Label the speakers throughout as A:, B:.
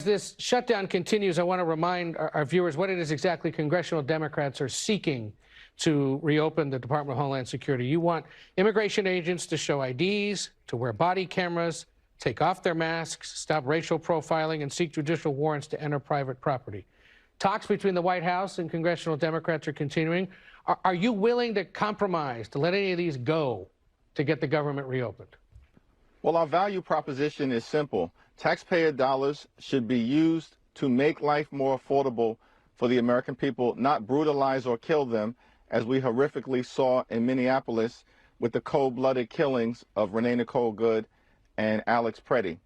A: As this shutdown continues, I want to remind our viewers what it is exactly congressional Democrats are seeking to reopen the Department of Homeland Security. You want immigration agents to show IDs, to wear body cameras, take off their masks, stop racial profiling, and seek judicial warrants to enter private property. Talks between the White House and congressional Democrats are continuing. Are you willing to compromise, to let any of these go to get the government reopened?
B: Well, our value proposition is simple. Taxpayer dollars should be used to make life more affordable for the American people, not brutalize or kill them, as we horrifically saw in Minneapolis with the cold-blooded killings of Renee Nicole Good and Alex Preddy.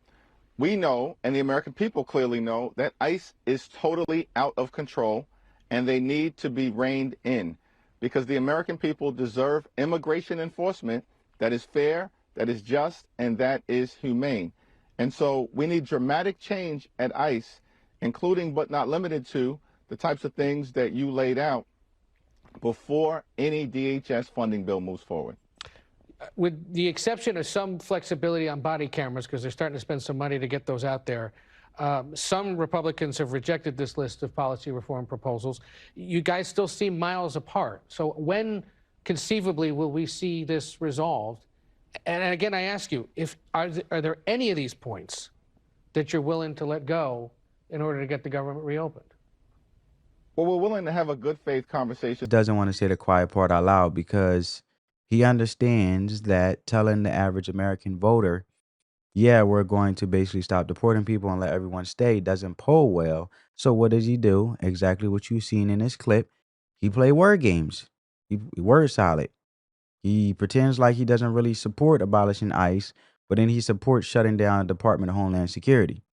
B: We know, and the American people clearly know, that ICE is totally out of control, and they need to be reined in, because the American people deserve immigration enforcement that is fair, that is just, and that is humane. And so we need dramatic change at ICE, including but not limited to the types of things that you laid out before any DHS funding bill moves forward.
A: With the exception of some flexibility on body cameras, because they're starting to spend some money to get those out there, some Republicans have rejected this list of policy reform proposals. You guys still seem miles apart. So when conceivably will we see this resolved? And again, I ask you, are there any of these points that you're willing to let go in order to get the government reopened?
B: Well, we're willing to have a good faith conversation.
C: Doesn't want to say the quiet part out loud because he understands that telling the average American voter, yeah, we're going to basically stop deporting people and let everyone stay, doesn't poll well. So what does he do? Exactly what you've seen in this clip. He play word games. He word solid. He pretends like he doesn't really support abolishing ICE, but then he supports shutting down the Department of Homeland Security,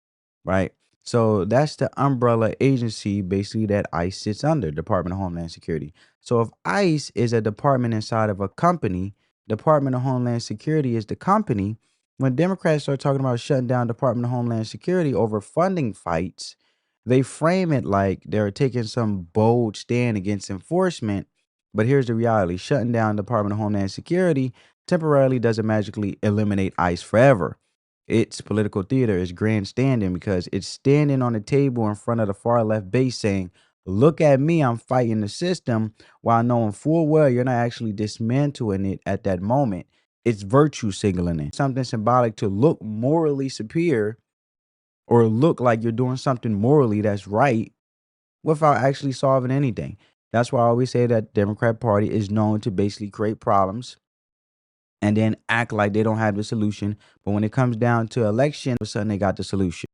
C: right? So that's the umbrella agency basically that ICE sits under, Department of Homeland Security. So if ICE is a department inside of a company, Department of Homeland Security is the company. When Democrats start talking about shutting down Department of Homeland Security over funding fights, they frame it like they're taking some bold stand against enforcement. But here's the reality. Shutting down Department of Homeland Security temporarily doesn't magically eliminate ICE forever. It's political theater. It's grandstanding because it's standing on the table in front of the far left base saying, look at me, I'm fighting the system, while knowing full well you're not actually dismantling it at that moment. It's virtue signaling. Something symbolic to look morally superior or look like you're doing something morally that's right without actually solving anything. That's why I always say that Democrat Party is known to basically create problems and then act like they don't have the solution. But when it comes down to election, all of a sudden they got the solution.